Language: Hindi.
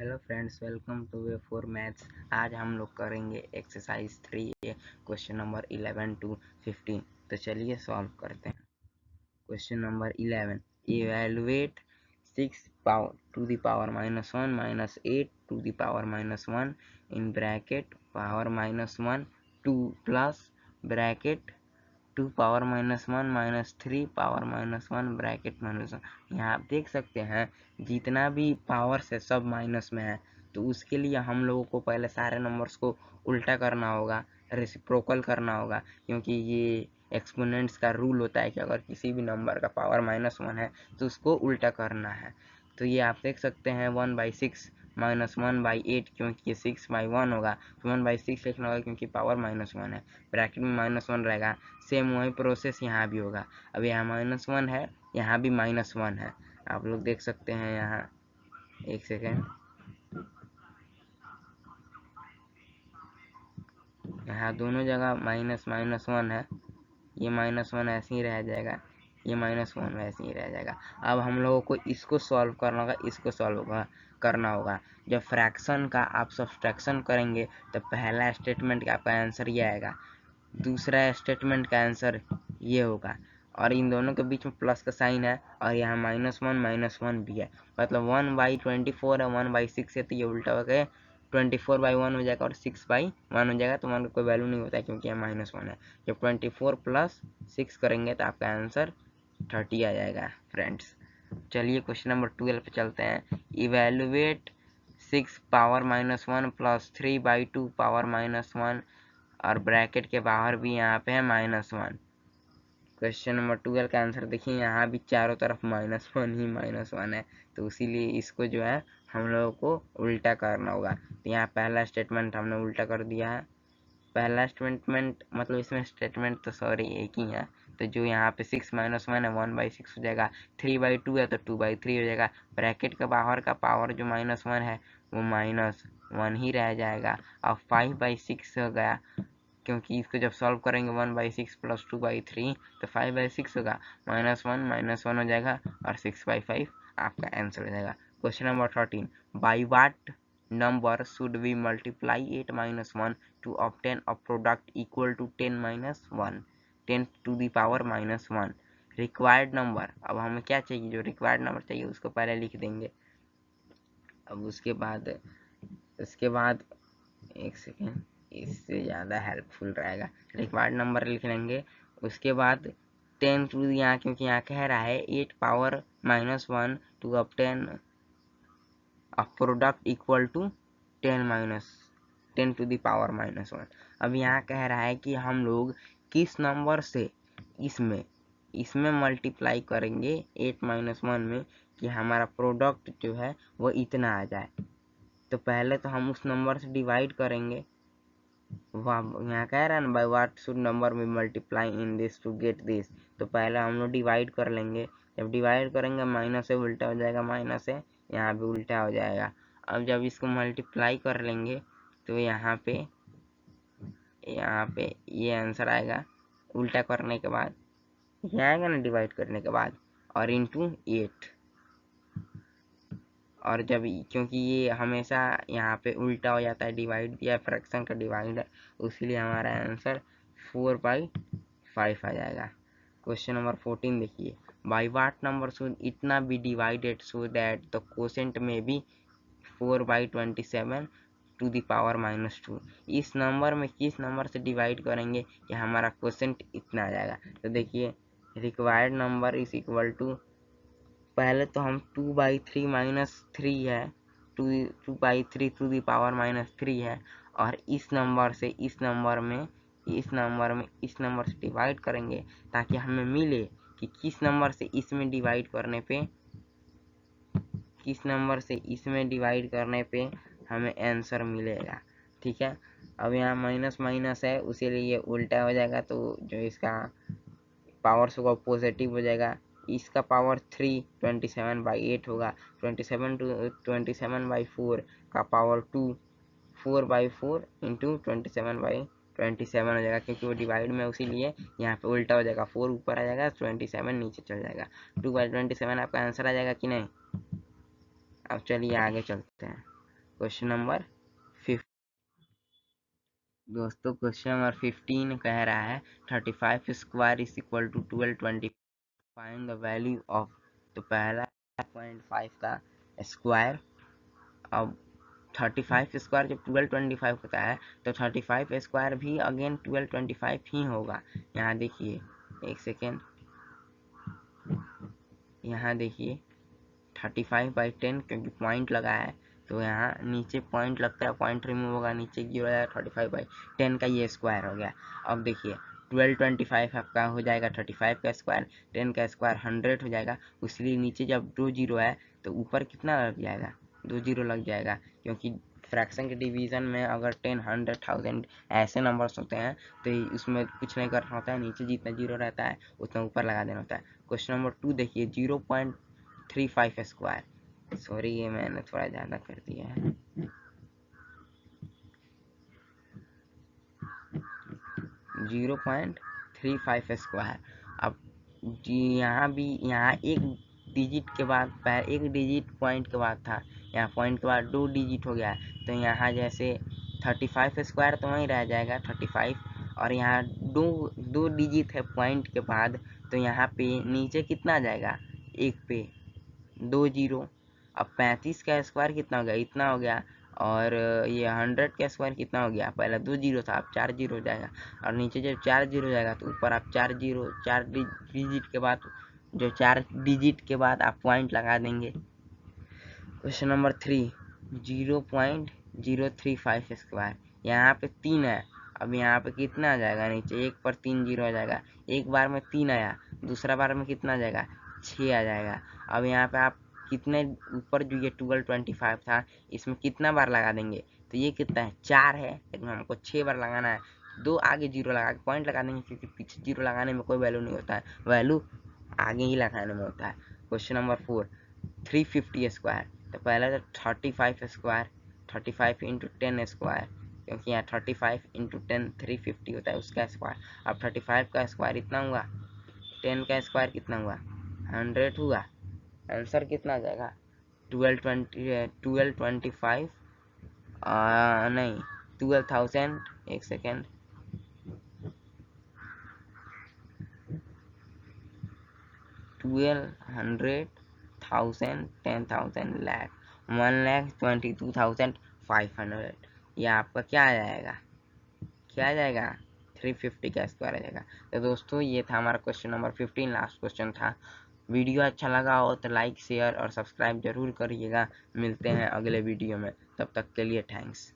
Hello friends, welcome two way for maths. आज हम लोग करेंगे एक्सरसाइज 3 क्वेश्चन नंबर 11 to 15। तो चलिए सॉल्व करते हैं। Question number 11, evaluate 6 power to the power minus 1 minus 8 to the power minus 1 in bracket power minus 1 2 plus bracket 2 power minus 1 minus 3 power minus 1 bracket minus 1। यहाँ आप देख सकते हैं जितना भी पावर्स है सब माइनस में है, तो उसके लिए हम लोगों को पहले सारे नंबर्स को उल्टा करना होगा, रेसिप्रोकल करना होगा, क्योंकि ये एक्सपोनेंट्स का रूल होता है कि अगर किसी भी नंबर का पावर -1 है तो उसको उल्टा करना है। तो ये आप देख सकते हैं 1/6 माइनस 1/8, क्योंकि ये 6/1 होगा तो 1/6 लिखना होगा क्योंकि पावर -1 है, ब्रैकेट में -1 रहेगा। सेम वही प्रोसेस यहाँ भी होगा। अब यहाँ -1 है, यहाँ भी -1 है, आप लोग देख सकते हैं। यहाँ एक सेकेंड, यहाँ दोनों जगह -1 है, ये -1 ऐसे ही रह जाएगा, ये -1 वैसे ही रह जाएगा। अब हम लोगों को इसको सॉल्व करना होगा, इसको सॉल्व करना होगा। जब फ्रैक्शन का आप सब्सट्रैक्शन करेंगे तो पहला स्टेटमेंट का आपका आंसर ये आएगा, दूसरा स्टेटमेंट का आंसर ये होगा, और इन दोनों के बीच में प्लस का साइन है, और यहाँ -1 भी है, मतलब 1/24 है, 1/6 है, तो ये उल्टा हो गया 24/1 हो जाएगा और 6/1 हो जाएगा। तो 1 का कोई वैल्यू नहीं होता है क्योंकि यहाँ -1 है। जब 24 + 6 करेंगे तो आपका आंसर 30 आ जाएगा फ्रेंड्स। चलिए क्वेश्चन नंबर 12 पे चलते हैं। इवेलुएट 6 पावर -1 + 3/2 पावर -1, और ब्रैकेट के बाहर भी यहाँ पे है -1। क्वेश्चन नंबर 12 का आंसर देखिए, यहाँ भी चारों तरफ -1 है, तो इसीलिए इसको जो है हम लोगों को उल्टा करना होगा। तो यहाँ पहला स्टेटमेंट हमने उल्टा कर दिया है। पहला स्टेटमेंट मतलब इसमें स्टेटमेंट तो सॉरी एक ही है, तो जो यहाँ पे 6 - 1 है 1/6 हो जाएगा, 3/2 है तो 2/3 हो जाएगा। ब्रैकेट के बाहर का पावर जो -1 है वो -1 ही रह जाएगा, और 5/6 हो गया, क्योंकि इसको जब सॉल्व करेंगे 1/6 + 2/3 तो 5/6 होगा, -1 हो जाएगा और 6/5 आपका आंसर हो जाएगा। Question number 13, by what number should we multiply 8 - 1 to obtain a product equal to 10 - 1, 10 to the power -1। Required number, अब हमें क्या चाहिए, जो रिक्वायर्ड नंबर चाहिए उसको पहले लिख देंगे। अब उसके बाद एक सेकेंड, इससे ज़्यादा हेल्पफुल रहेगा। रिक्वायर्ड नंबर लिख लेंगे, उसके बाद 10 टू यहाँ, क्योंकि यहाँ कह रहा है 8 power -1 to obtain a product equal to 10 to the power -1। अब यहाँ कह रहा है कि हम लोग किस नंबर से इसमें मल्टीप्लाई करेंगे 8 - 1 में, कि हमारा प्रोडक्ट जो है वो इतना आ जाए। तो पहले तो हम उस नंबर से डिवाइड करेंगे। यहाँ कह रहा है ना, बाई व्हाट शुड नंबर में multiply in this to get this, तो पहले हम लोग डिवाइड कर लेंगे। जब डिवाइड करेंगे माइनस से उल्टा हो जाएगा, माइनस से यहाँ पे उल्टा हो जाएगा। अब जब इसको मल्टीप्लाई कर लेंगे तो यहाँ पे ये आंसर आएगा उल्टा करने के बाद, ये आएगा ना डिवाइड करने के बाद, और इंटू 8। और जब, क्योंकि ये हमेशा यहाँ पे उल्टा हो जाता है, डिवाइड या फ्रैक्शन का डिवाइड है, इसलिए हमारा आंसर 4/5 आ जाएगा। क्वेश्चन नंबर 14 देखिए, बाई व्हाट नंबर शुड इतना be divided so that the quotient may be 4/27 to the power -2। इस नंबर में किस नंबर से डिवाइड करेंगे कि हमारा क्वोशेंट इतना आ जाएगा। तो देखिए, required number is equal to, पहले तो हम 2/3 - 3 है, 2/3 टू द पावर -3 है, और इस नंबर से इस नंबर से डिवाइड करेंगे, ताकि हमें मिले कि किस नंबर से इसमें डिवाइड करने पे हमें आंसर मिलेगा। ठीक है, अब यहाँ माइनस माइनस है, उसी लिए उल्टा हो जाएगा, तो जो इसका पावर्स होगा पॉजिटिव हो जाएगा। इसका पावर 3 27/8 होगा, 27/4 का पावर 2 4/4 इंटू 27/27 हो जाएगा, क्योंकि वो डिवाइड में, उसीलिए यहाँ पे उल्टा हो जाएगा, 4 ऊपर आ जाएगा, 27 नीचे चल जाएगा। 2/27 आपका आंसर आ जाएगा कि नहीं। अब चलिए आगे चलते हैं। क्वेश्चन नंबर 15 दोस्तों, क्वेश्चन नंबर 15 कह रहा है 35 square is equal to 1220, find the value of. तो पहला 0.5 का स्क्वायर। अब 35 स्क्वायर जब 1225 होता है तो 35 स्क्वायर भी अगेन 1225 ही होगा। यहाँ देखिए, एक सेकेंड, यहाँ देखिए 35/10, क्योंकि पॉइंट लगा है तो यहाँ नीचे पॉइंट लगता है, पॉइंट रिमूव होगा, नीचे 0 35/10 का ये स्क्वायर हो गया। अब देखिए 1225 आपका हो जाएगा 35 का स्क्वायर, 10 का स्क्वायर 100 हो जाएगा। इसलिए नीचे जब 2 0 है तो ऊपर कितना लग जाएगा, 2 0 लग जाएगा, क्योंकि फ्रैक्शन के डिवीजन में अगर 10, 100, 1000 ऐसे नंबर्स होते हैं तो उसमें कुछ नहीं करना होता है, नीचे जितना 0 रहता है उतना ऊपर लगा देना होता है। क्वेश्चन नंबर 2 देखिए 0.35 स्क्वायर, सॉरी ये मैंने थोड़ा ज़्यादा कर दिया है, 0.35 स्क्वायर। अब यहाँ भी, यहाँ एक डिजिट के बाद, एक डिजिट पॉइंट के बाद था, यहाँ पॉइंट के बाद 2 डिजिट हो गया, तो यहाँ जैसे 35 स्क्वायर तो वहीं रह जाएगा 35, और यहाँ दो डिजिट है पॉइंट के बाद, तो यहाँ पे नीचे कितना आ जाएगा, एक पे 2 0। अब 35 का स्क्वायर कितना हो गया, इतना हो गया, और ये 100 का स्क्वायर कितना हो गया, पहले 2 0 था, अब 4 0 हो जाएगा, और नीचे जब 4 0 हो जाएगा तो ऊपर आप 4 डिजिट के बाद, जो 4 डिजिट के बाद आप पॉइंट लगा देंगे। क्वेश्चन नंबर 3 0.035 स्क्वायर, यहाँ पे 3 है, अब यहाँ पे कितना आ जाएगा, नीचे 1 पर 3 0 आ जाएगा, एक बार में 3 आया, दूसरा बार में कितना आ जाएगा, 6 आ जाएगा। अब यहाँ पे आप कितने ऊपर जो ये 1225 था इसमें कितना बार लगा देंगे, तो ये कितना है, 4 है, लेकिन हमको 6 बार लगाना है, 2 आगे 0 लगा के पॉइंट लगा देंगे, क्योंकि पीछे 0 लगाने में कोई वैल्यू नहीं होता है, वैल्यू आगे ही लगाने में होता है। क्वेश्चन नंबर 4 350 स्क्वायर, तो पहले तो 35 स्क्वायर, 35 इंटू 10 स्क्वायर, क्योंकि यहाँ 35 इंटू 10 350 होता है उसका स्क्वायर। अब 35 का स्क्वायर इतना हुआ, 10 का स्क्वायर कितना हुआ, 100 हुआ, आंसर कितना आ जाएगा 1225 नहीं 12,000, एक सेकेंड, 1200, 1000, 10,000, लाख, 1,22,500, ये आपका क्या आ जाएगा, क्या आ जाएगा 350 का स्क्वायर आ जाएगा। तो दोस्तों ये था हमारा क्वेश्चन नंबर 15, लास्ट क्वेश्चन था। वीडियो अच्छा लगा हो तो लाइक, शेयर और सब्सक्राइब जरूर करिएगा। मिलते हैं अगले वीडियो में, तब तक के लिए थैंक्स।